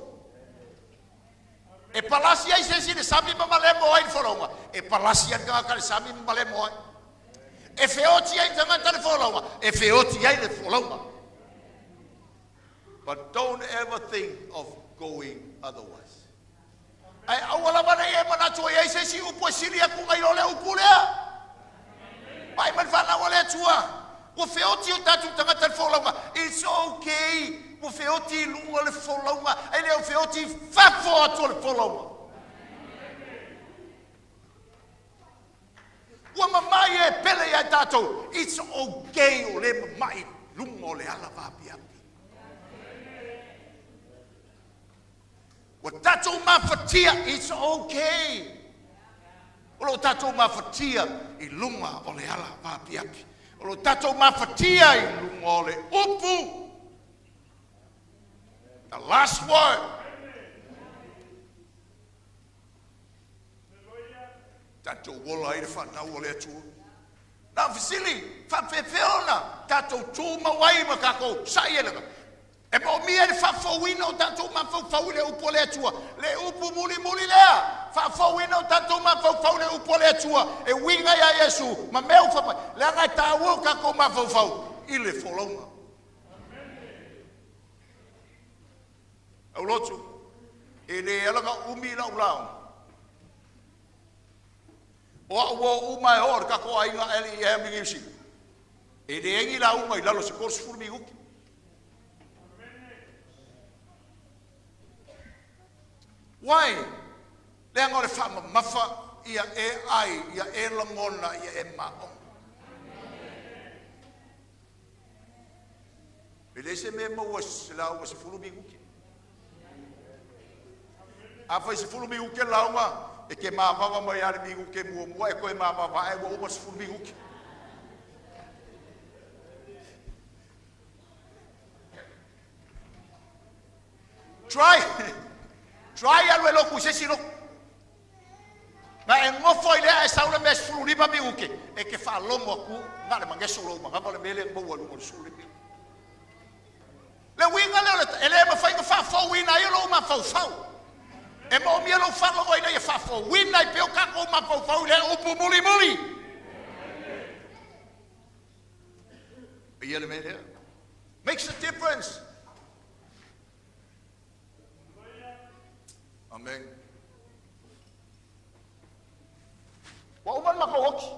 E palasi ai sensi le sami mamalemo ai folonga. E palasi ai nga kale sami mamalemo ai. E feoti ai tangata le folonga, e feoti ai le folonga. But don't ever think of going otherwise. Ai awala mana e mana to ai sensi upo silia ku ai ole upulea. Pai man fa na ole tua. O feoti o tatu tangata le folonga. It's okay. O feoti lungo le folonga, ele o feoti fafo atu le folonga. O mamai e pele ya tato, it's okay o le mamai lungo le ala vapi api. O tato mafatia, it's okay. O lo tato mafatia I lunga o le ala vapi api. O lo tato mafatia I lungo le upu. The last word. Tato wola I fa na wole tu. Na fisili fa feona tato tu mawai makako sayelega. E mo mi e fa fo wino tato ma fo le upole tua. Le upu muli lea. Fa fo wino tato ma fo le upole tua. E winga ya Yesu ma meu fa le nga tawo kako ma fo ile folonga. Aulotu, ele alanga umi na ulau. O uma hora kako ainga ele e mingisi. Ele engi la uma ilalo se kors furmi uki. Why? Le ngore fama mafa ia e ai ia e langona ia e mao. Ele se memo was la was furmi uki. Afa se fulu mi uke launga e ke mama mai ari mi uke mua e koe mama vai wo was fulu mi uke. Try alwe lo ku se sino. Na e ngofo ile e saule mes fulu ni mi uke e ke fa lomo ku ngale mangeso lo manga vale mele mo walu mo sulu. Le winga le ele ma fa fo wina yo lo ma fo. E mo mi lo fa lo ina e fa fo wina I pe o kako ma fo le upu muli. Makes a difference. Amen. Wa uman makawoki.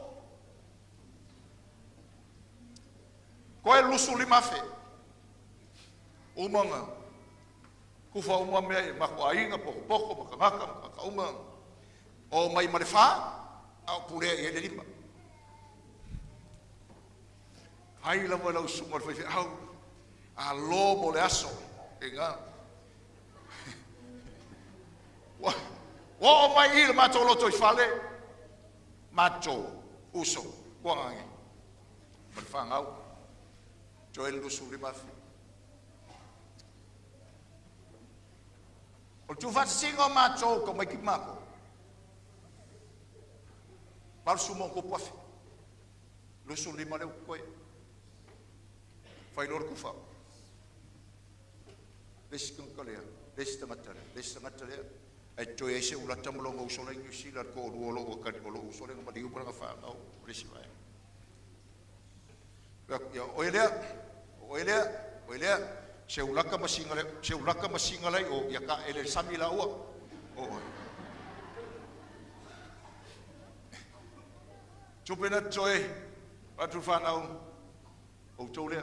Ko e lusu lima fe. Umanga. Kufa uma me mako ainga poko makangaka makauma. O mai marefa au pure e le lima. Hai la mo la sunga fa au a lobo le aso inga wa mai il ma to lo to fale macho uso wangi berfangau Toelupe suri mafi o tu fa singo macho ko mai kimako par sumo ko pofi lo suri male ko fai lor ku fa deskan kalea destangatale ai to ese ula tamulo ngo sola ngi sila ko ruolo o kan ko lo sola ngadi upra nga fa no resiva ya oilea se ulaka masingale o ya ka ele samila o tupena toe atu fa na o tole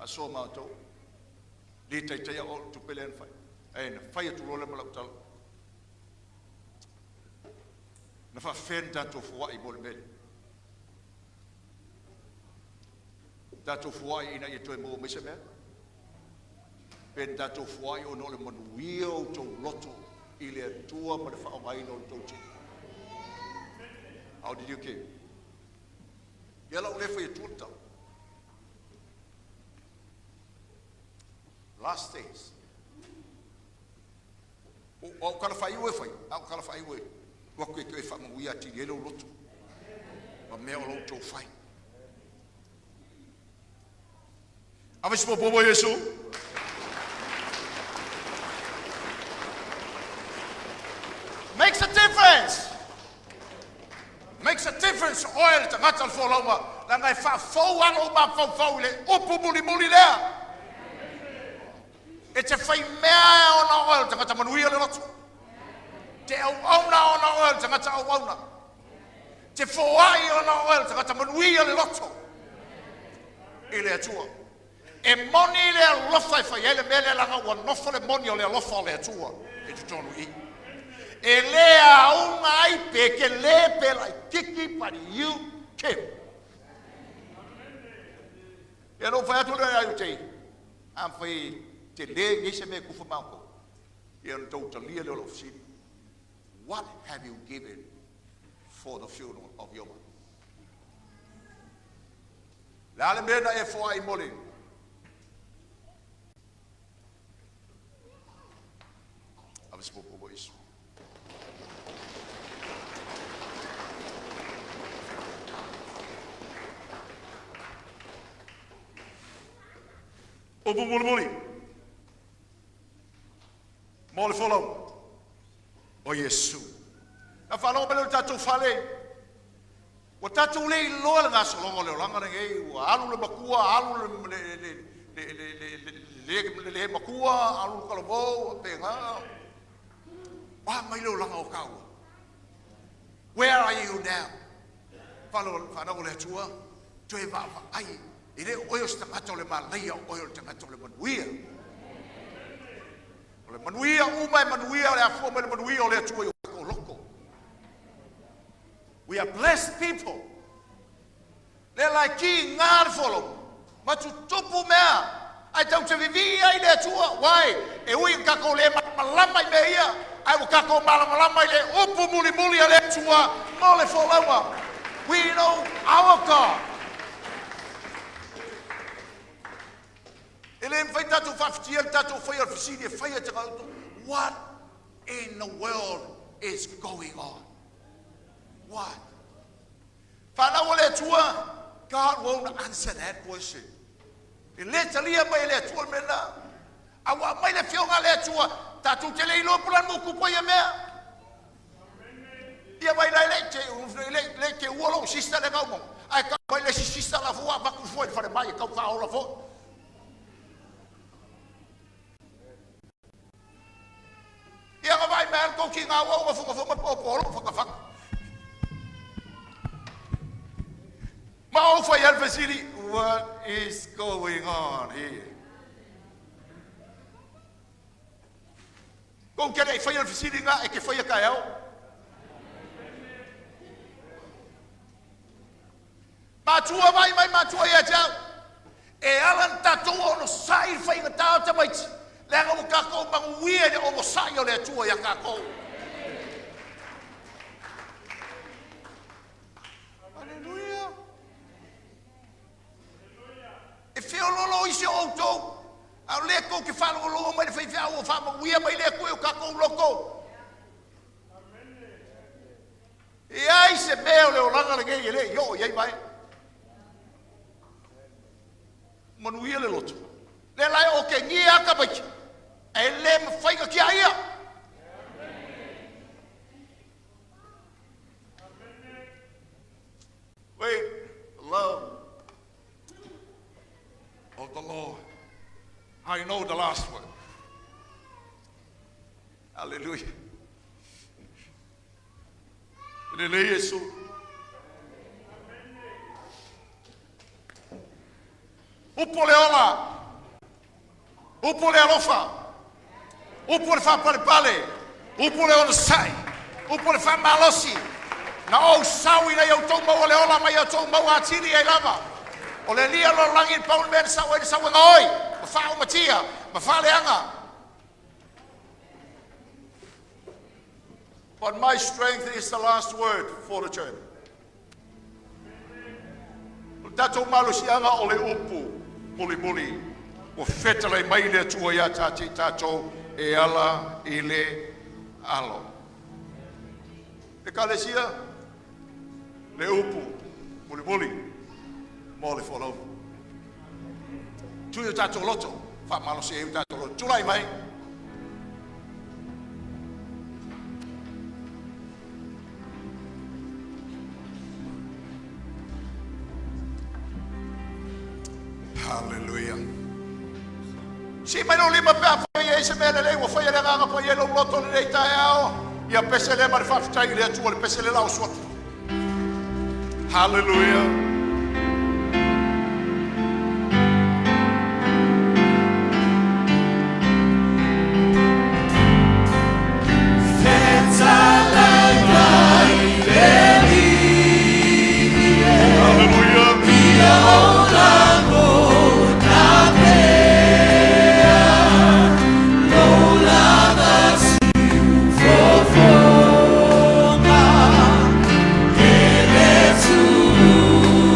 aso ma to di tai o tupelen fa na fai tu rola mala tal na fa fenta to fo i bol bel dato fuai ina ye toe mo meseme pen dato fuai o no le manuio to loto ile tua ma fa mai no to chi how did you came yela ole fa ye tuta last days o kala fa iwe fa o kala fa iwe wa ko ke fa mo ya ti ele loto ma me o loto fa Avis po po Yesu. Makes a difference. Makes a difference. Oil to matal for loma. Langai fa fo alo ma fo le upu muli le. It's a fai mea ona oil to ngata manuia le lotu. Te au ona oil to ngata au ona. Te fo ai ona oil to ngata manuia le lotu. Ile atua. E moni le alofa fa ele mele langa wa nofo le moni le alofa le atua e tu tonu I e le a una ai pe ke le pe la kiki pa you keep e no fa tu le ai te am fai te le ngi se me ku fa mako e on to to le lo fi what have you given for the funeral of your mother la le me na e fo ai moli Avis po po Yesu. Opo muli. Mole follow. O Yesu. Na falo belo tatu fale. O tatu le lo nga solo le langa ngai o alu le makua alu le makua alu kalabo penga. Where are you now? Follow le tua. Toe va ai. Ile oil stangato le malaya oil stangato le manuia. Le manuia uma manuia le afo le manuia le tua ko loko. We are blessed people. Le like ngar follow. Ma tu topu mea. Ai tau te vivia i le tua. Why? E ui ka ko le malama i meia. I will kako malama le upu muli ale tua mole folawa. We know our God. Ele fai tatu faftia tatu fai oficina fai te auto. What in the world is going on? What? Fana ole tua, God won't answer that question. Ele talia mai le tua mena. Awa mai le fionga le tua. Tatu te le ilo pulan mo kupo ya mea. Ia vai le ke uolo sista le kaumo. Ai ka vai le sista la fua ba ku foi fare mai ka fa ola fo. Ia ka vai mer ko ki nga wo fo ma po fo ka fa. Ma o foi al vasili, what is going on here? Kung kaya ay fayal fisili nga, ay kifaya kayaw. Matua mai matua ia tau. E alan tatou ono sai fai ngata ta mai. Lenga mo kako manguia de ono sai o le tua ia kako. Hallelujah. E feo lolo isi o tou. Au le ko ke falo lolo mai fai fai o fa manguia mai le ko o kako loko. E ai se meo le o langa le gei le yo ia mai. Manuia le loto. Le lai o ke ngia ka bai. E le mawhainga ki a ia. Wait, love of the Lord. I know the last one. Hallelujah. Le Yesu. Upo le ola. Upo le alofa. Upo le fa pale pale. Upo le ona sai. Upo le fa malosi. Na o sawi na yo tau mau le ola mai yo tau mau atiri ai lava. O le lia lo langi paul men sawa ngoi. Ma fa o matia. Ma fa le anga. But my strength is the last word for the church. Tato malo sianga o le upu. Muli o fetale mai le tua ia tati tato e ala i le alo. Le kalesia le upu muli mo le follow. Tu tato loto fa malo si e tato loto. Tulai mai. Hallelujah. Si mai no lima pa fa ye se mele le wo fa ye nga pa ye lo loto le tai ao. Ya pesele mar fa tai le tu le pesele la so. Hallelujah. Ooh.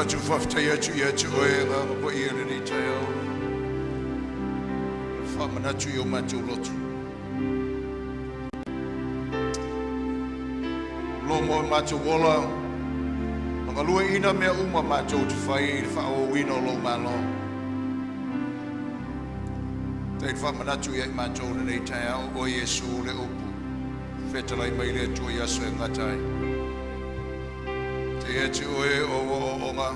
Atu whaftai atu I atu oe ngā ngapa I ere ni tai au. Whamanatu I o mātou lotu. Lomo I mātou wola. Mga lua ina mea uma mātou tu whai whao wino lo malo. Tei whamanatu I mātou ni tai au o Yesu le upu. Whetalai mai le atu I aso e ngatai. Te atu oe o onga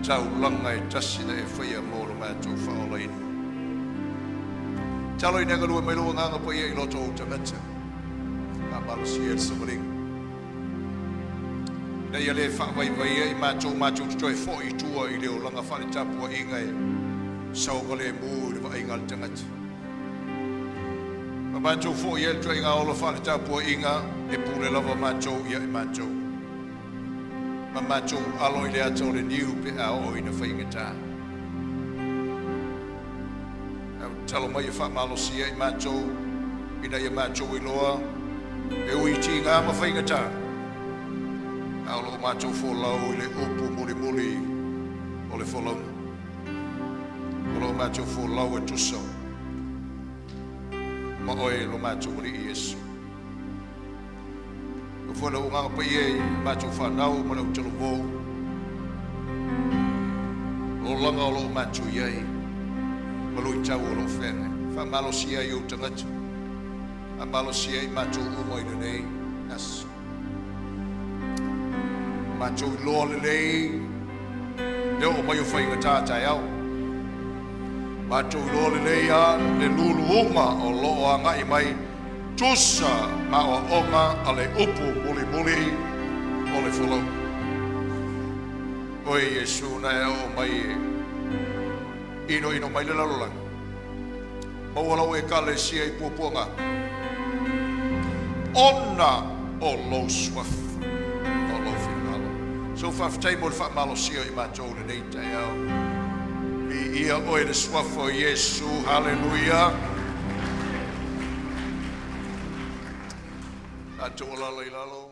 tau langa e tasi na e whaia mōra mātou whaolaina. Talo I nega lua mai lua nganga pa ia I loto o tangata. Ka malasi e samaring. Nei ale whawai vai I mātou tutoe fo I tua I leo langa whare tapua inga e saugale e mū I wa inga le tangata. Ma mātou fo I eltua inga ola whare tapua inga e pūle lava mātou ia I mātou. Ma mātou alo I le atau le niu pe a o ina whaingata. Talo mai e whamalosia I mātou, ina I mātou I loa, e ui ti ngā ma whaingata. Aolo mātou wholau I le upu muli muli o le wholonga. Olo mātou wholau e tuso. Ma oe lo mātou uri I Yesu. Fona o ngā pa ie mātou whanau mana o talo mō. O langa o lo mātou iei. Malui tau o lo whene. Wha malosia I o tangata. A malosia I mātou umai le nei. Nas. Mātou I loa le nei. Leo o mai o whainga tātai au. Mātou I loa le nei a le lulu onga o loo a ngai mai. Tusa ma o onga a le upu muli muli o le whalau. Oi Yesu na e o mai e. Ino mai le lalolanga. Maualau e kale sia I puapuanga. Ona o lo swaf. O lo finalo. So whaftai mo le whamalo sia I mātou le nei tai au. I ia oe le swaf o Yesu. Hallelujah. Atu o lalo I lalo.